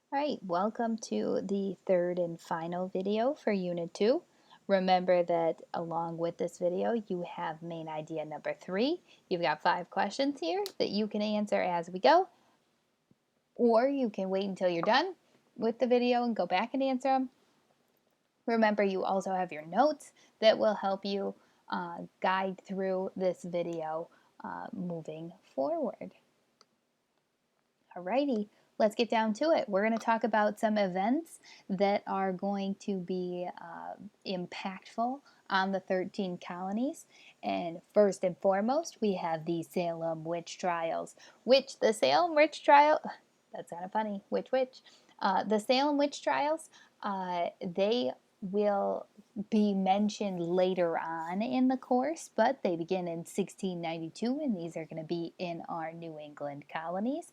All right, welcome to the third and final video for Unit 2. Remember that along with this video, you have main idea number 3. You've got 5 questions here that you can answer as we go, or you can wait until you're done with the video and go back and answer them. Remember, you also have your notes that will help you guide through this video moving forward. Alrighty, let's get down to it. We're going to talk about some events that are going to be impactful on the 13 colonies. And first and foremost, we have the Salem witch trials, which the Salem witch trial, that's kind of funny, which? The Salem witch trials, they will be mentioned later on in the course, but they begin in 1692, and these are going to be in our New England colonies.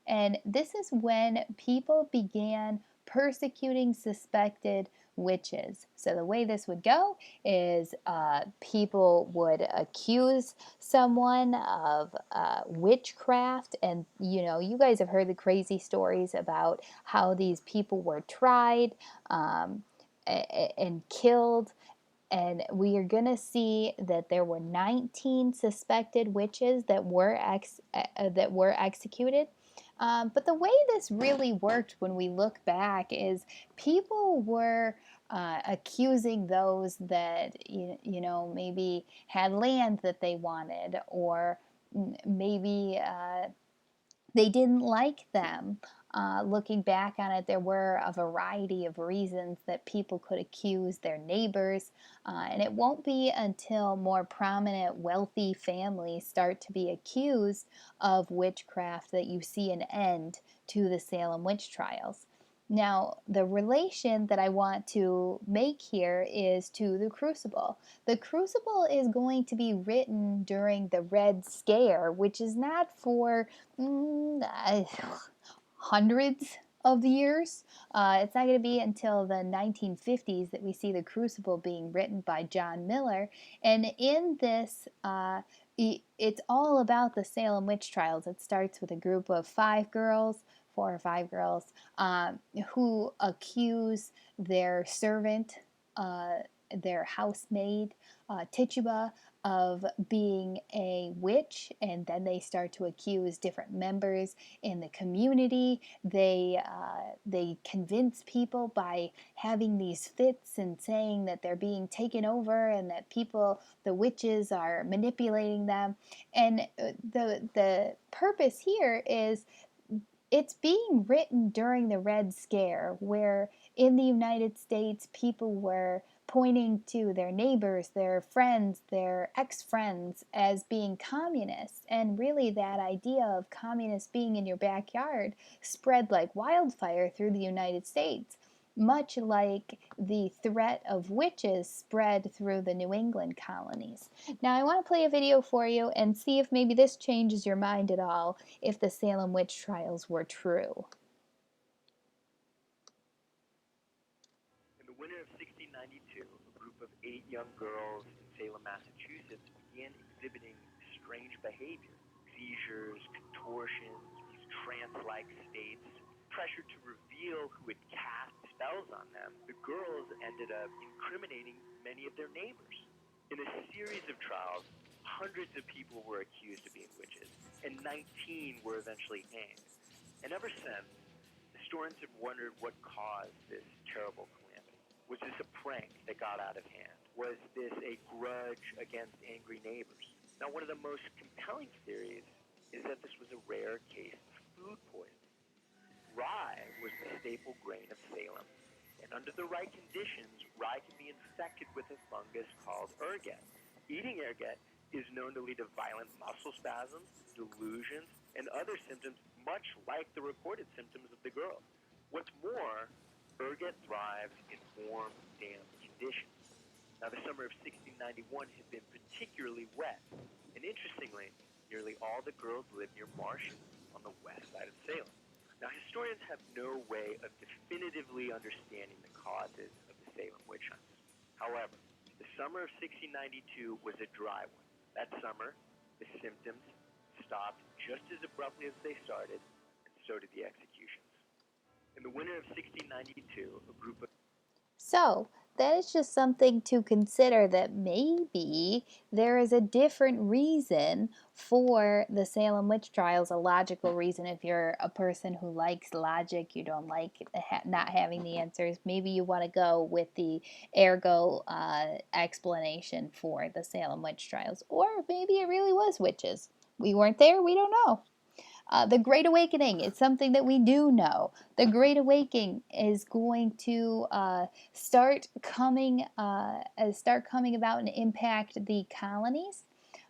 And this is when people began persecuting suspected witches. So the way this would go is people would accuse someone of witchcraft, and you guys have heard the crazy stories about how these people were tried and killed. And we are going to see that there were 19 suspected witches that were executed. But the way this really worked when we look back is people were accusing those that maybe had land that they wanted, or maybe they didn't like them. Looking back on it, there were a variety of reasons that people could accuse their neighbors, and it won't be until more prominent, wealthy families start to be accused of witchcraft that you see an end to the Salem witch trials. Now, the relation that I want to make here is to the Crucible. The Crucible is going to be written during the Red Scare, which is not for hundreds of years. It's not going to be until the 1950s that we see the Crucible being written by John Miller. And in this, it's all about the Salem witch trials. It starts with a group of 4 or 5 girls, who accuse their servant, their housemaid, Tituba, of being a witch, and then they start to accuse different members in the community. They convince people by having these fits and saying that they're being taken over and that the witches are manipulating them. And the purpose here is it's being written during the Red Scare, where in the United States people were pointing to their neighbors, their friends, their ex-friends as being communists. And really that idea of communists being in your backyard spread like wildfire through the United States, much like the threat of witches spread through the New England colonies. Now I want to play a video for you and see if maybe this changes your mind at all if the Salem witch trials were true. In the winter of 1692, a group of 8 young girls in Salem, Massachusetts began exhibiting strange behavior: seizures, contortions, these trance-like states. Pressured to reveal who had cast spells on them, the girls ended up incriminating many of their neighbors. In a series of trials, hundreds of people were accused of being witches, and 19 were eventually hanged. And ever since, historians have wondered what caused this terrible calamity. Was this a prank that got out of hand? Was this a grudge against angry neighbors? Now, one of the most compelling theories is that this was a rare case of food poisoning. Rye was the staple grain of Salem, and under the right conditions, rye can be infected with a fungus called ergot. Eating ergot is known to lead to violent muscle spasms, delusions, and other symptoms much like the reported symptoms of the girls. What's more, ergot thrives in warm, damp conditions. Now, the summer of 1691 had been particularly wet, and interestingly, nearly all the girls lived near marshes on the west side of Salem. Now, historians have no way of definitively understanding the causes of the Salem witch hunts. However, the summer of 1692 was a dry one. That summer, the symptoms stopped just as abruptly as they started, and so did the executions. In the winter 1692, a group of So, that is just something to consider that maybe there is a different reason for the Salem witch trials, a logical reason. If you're a person who likes logic, you don't like not having the answers, maybe you want to go with the ergo explanation for the Salem witch trials. Or maybe it really was witches. We weren't there, we don't know. The Great Awakening is something that we do know. The Great Awakening is going to start coming about and impact the colonies.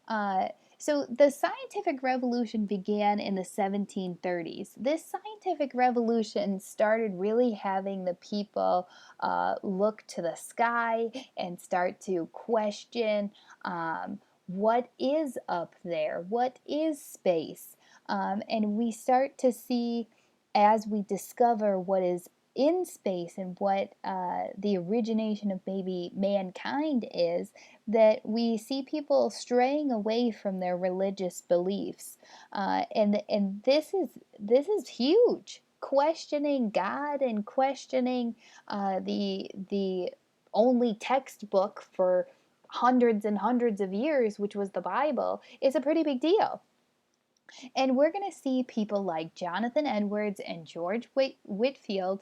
Uh, so the scientific revolution began in the 1730s. This scientific revolution started really having the people look to the sky and start to question what is up there, what is space, and we start to see, as we discover what is in space and what the origination of maybe mankind is, that we see people straying away from their religious beliefs, and this is huge. Questioning God and questioning the only textbook for hundreds and hundreds of years, which was the Bible, is a pretty big deal. And we're going to see people like Jonathan Edwards and George Whitfield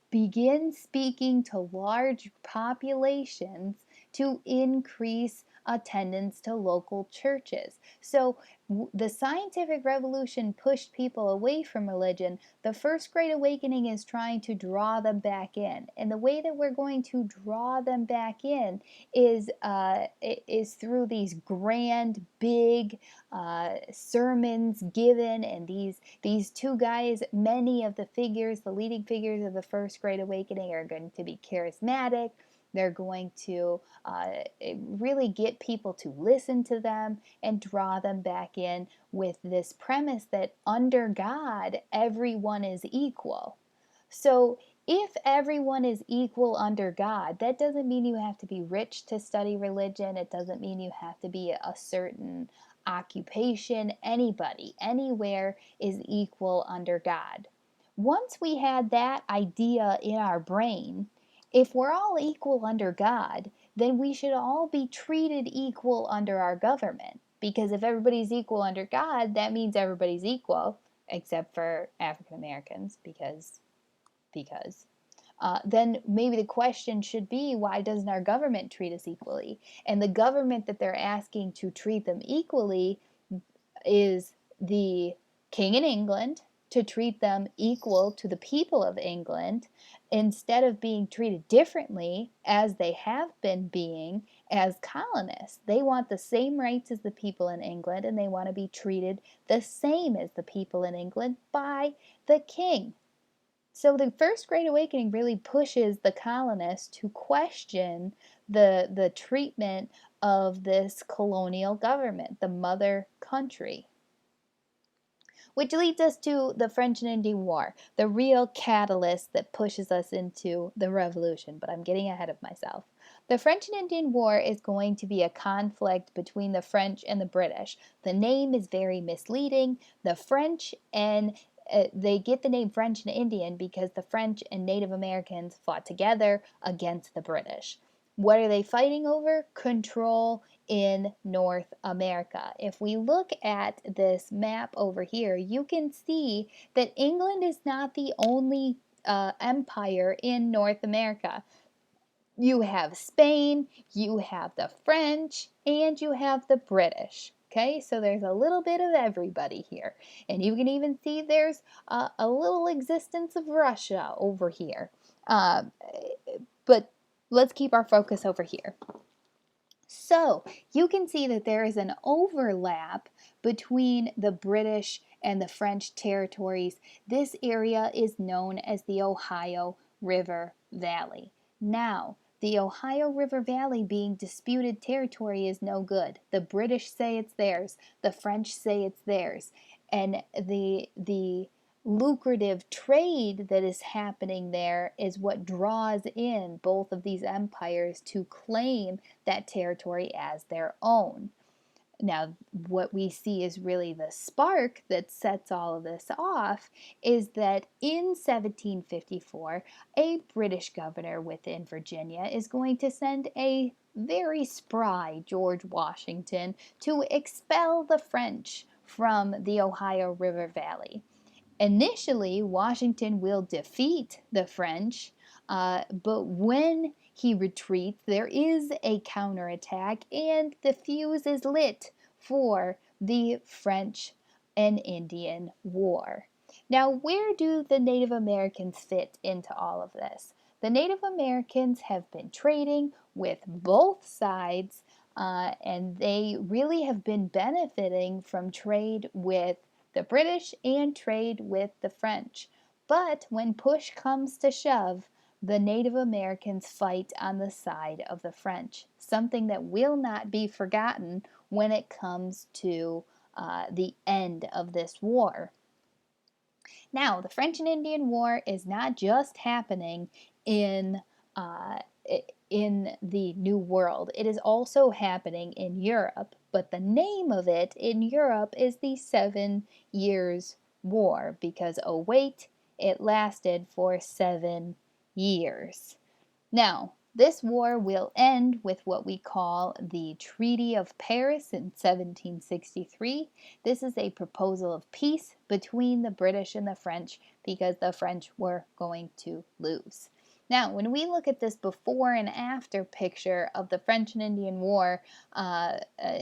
begin speaking to large populations to increase attendance to local churches. So the scientific revolution pushed people away from religion. The First Great Awakening is trying to draw them back in. And the way that we're going to draw them back in is through these grand, big sermons given, and these two guys, many of the figures, the leading figures of the First Great Awakening, are going to be charismatic. They're going to really get people to listen to them and draw them back in with this premise that under God, everyone is equal. So if everyone is equal under God, that doesn't mean you have to be rich to study religion. It doesn't mean you have to be a certain occupation. Anybody, anywhere is equal under God. Once we had that idea in our brain, if we're all equal under God, then we should all be treated equal under our government. Because if everybody's equal under God, that means everybody's equal, except for African Americans, because then maybe the question should be, why doesn't our government treat us equally? And the government that they're asking to treat them equally is the king in England, to treat them equal to the people of England instead of being treated differently as they have been being as colonists. They want the same rights as the people in England, and they want to be treated the same as the people in England by the king. So the First Great Awakening really pushes the colonists to question the treatment of this colonial government, the mother country. Which leads us to the French and Indian War, the real catalyst that pushes us into the revolution, but I'm getting ahead of myself. The French and Indian War is going to be a conflict between the French and the British. The name is very misleading. The French and they get the name French and Indian because the French and Native Americans fought together against the British. What are they fighting over? Control in North America. If we look at this map over here, you can see that England is not the only empire in North America. You have Spain, you have the French, and you have the British. Okay, so there's a little bit of everybody here. And you can even see there's a little existence of Russia over here. But let's keep our focus over here. So you can see that there is an overlap between the British and the French territories. This area is known as the Ohio River Valley. Now, the Ohio River Valley being disputed territory is no good. The British say it's theirs, the French say it's theirs, and the lucrative trade that is happening there is what draws in both of these empires to claim that territory as their own. Now, what we see is really the spark that sets all of this off is that in 1754, a British governor within Virginia is going to send a very spry George Washington to expel the French from the Ohio River Valley. Initially, Washington will defeat the French, but when he retreats, there is a counterattack and the fuse is lit for the French and Indian War. Now, where do the Native Americans fit into all of this? The Native Americans have been trading with both sides, and they really have been benefiting from trade with the British and trade with the French. But when push comes to shove, the Native Americans fight on the side of the French, something that will not be forgotten when it comes to the end of this war. Now, the French and Indian War is not just happening in uh, in the New World. It is also happening in Europe, but the name of it in Europe is the 7 Years' War because, oh wait, it lasted for 7 years. Now, this war will end with what we call the Treaty of Paris in 1763. This is a proposal of peace between the British and the French because the French were going to lose. Now, when we look at this before and after picture of the French and Indian War, uh, uh,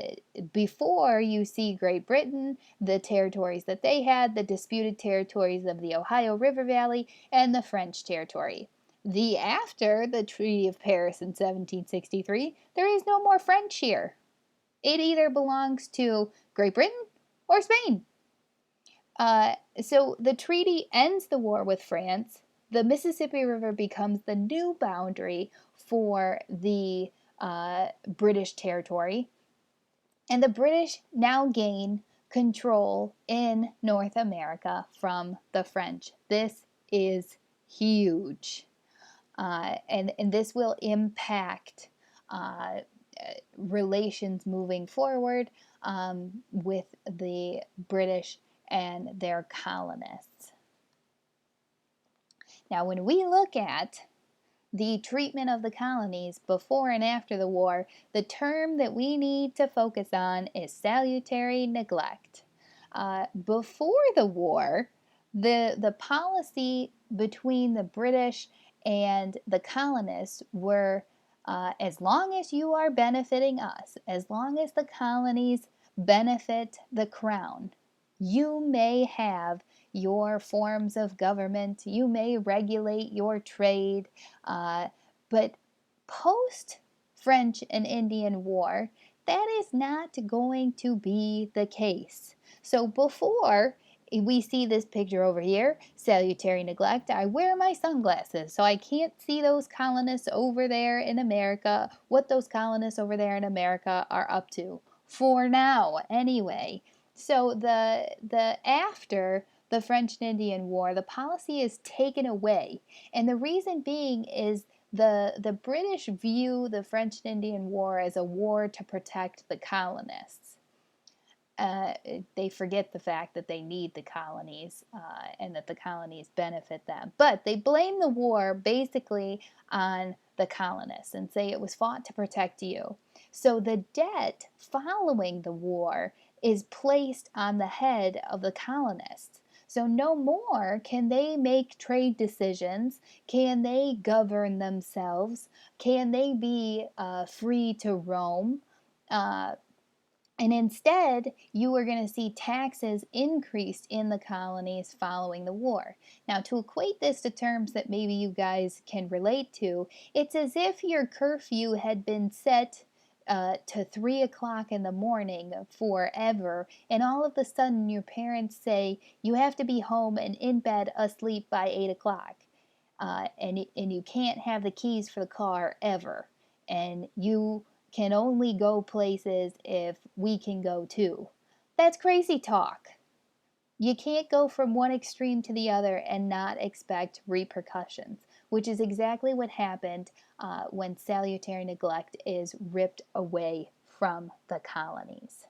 before you see Great Britain, the territories that they had, the disputed territories of the Ohio River Valley, and the French territory. The after the Treaty of Paris in 1763, there is no more French here. It either belongs to Great Britain or Spain. So the treaty ends the war with France. The Mississippi River becomes the new boundary for the British territory, and the British now gain control in North America from the French. This is huge. And this will impact uh, relations moving forward with the British and their colonists. Now, when we look at the treatment of the colonies before and after the war, the term that we need to focus on is salutary neglect. Before the war, the policy between the British and the colonists were as long as you are benefiting us, as long as the colonies benefit the crown, you may have your forms of government, you may regulate your trade, uh, but post French and Indian War, that is not going to be the case. So before we see this picture over here, salutary neglect, I wear my sunglasses so I can't see those colonists over there in America, what those colonists over there in America are up to. For now, anyway. So the after the French and Indian War, the policy is taken away. And the reason being is the British view the French and Indian War as a war to protect the colonists. Uh, they forget the fact that they need the colonies and that the colonies benefit them. But they blame the war basically on the colonists and say it was fought to protect you. So the debt following the war is placed on the head of the colonists. So no more can they make trade decisions, can they govern themselves, can they be free to roam. And instead, you are going to see taxes increased in the colonies following the war. Now, to equate this to terms that maybe you guys can relate to, it's as if your curfew had been set to 3 o'clock in the morning forever, and all of a sudden your parents say you have to be home and in bed asleep by 8 o'clock. And you can't have the keys for the car ever. And you can only go places if we can go too. That's crazy talk. You can't go from one extreme to the other and not expect repercussions, which is exactly what happened when salutary neglect is ripped away from the colonies.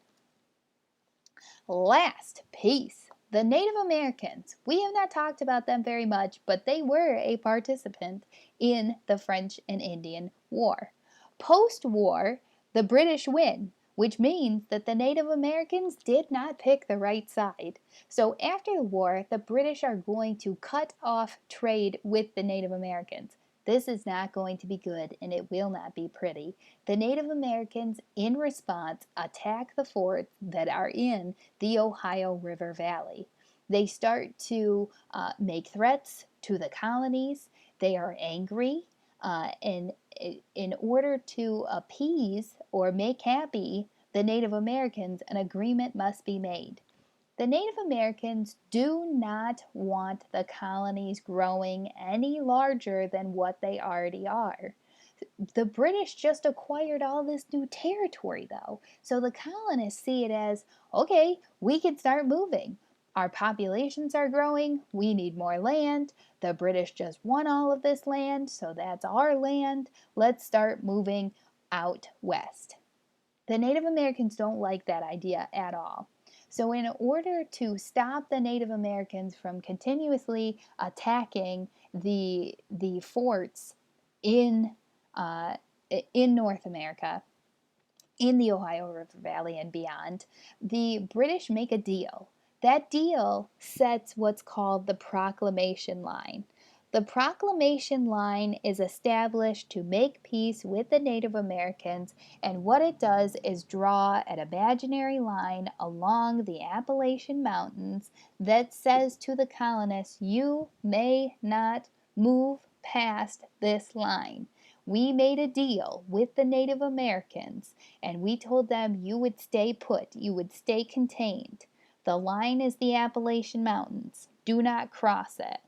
Last piece. The Native Americans. We have not talked about them very much, but they were a participant in the French and Indian War. Post war, the British win, which means that the Native Americans did not pick the right side. So after the war, the British are going to cut off trade with the Native Americans. This is not going to be good and it will not be pretty. The Native Americans, in response, attack the forts that are in the Ohio River Valley. They start to make threats to the colonies. They are angry. And in order to appease or make happy the Native Americans, an agreement must be made. The Native Americans do not want the colonies growing any larger than what they already are. The British just acquired all this new territory, though. So the colonists see it as okay, we can start moving. Our populations are growing. We need more land. The British just won all of this land, so that's our land. Let's start moving out west. The Native Americans don't like that idea at all. So, in order to stop the Native Americans from continuously attacking the forts in uh, in North America, in the Ohio River Valley and beyond, the British make a deal. That deal sets what's called the Proclamation Line. The Proclamation Line is established to make peace with the Native Americans, and what it does is draw an imaginary line along the Appalachian Mountains that says to the colonists, you may not move past this line. We made a deal with the Native Americans and we told them you would stay put, you would stay contained. The line is the Appalachian Mountains. Do not cross it.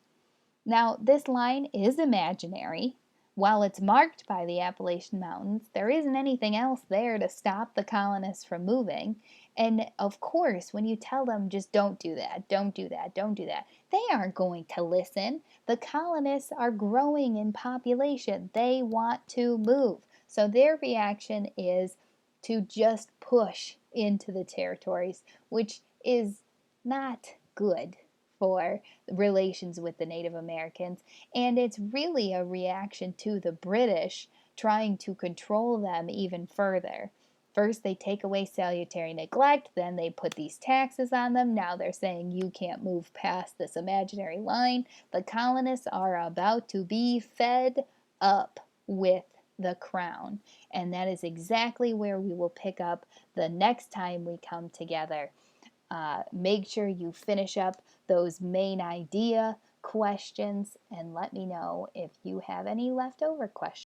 Now, this line is imaginary. While it's marked by the Appalachian Mountains, there isn't anything else there to stop the colonists from moving. And of course, when you tell them just don't do that, don't do that, don't do that, they aren't going to listen. The colonists are growing in population. They want to move. So their reaction is to just push into the territories, which is not good for relations with the Native Americans, and it's really a reaction to the British trying to control them even further. First, they take away salutary neglect, then they put these taxes on them. Now they're saying you can't move past this imaginary line. The colonists are about to be fed up with the crown, and that is exactly where we will pick up the next time we come together. Make sure you finish up those main idea questions and let me know if you have any leftover questions.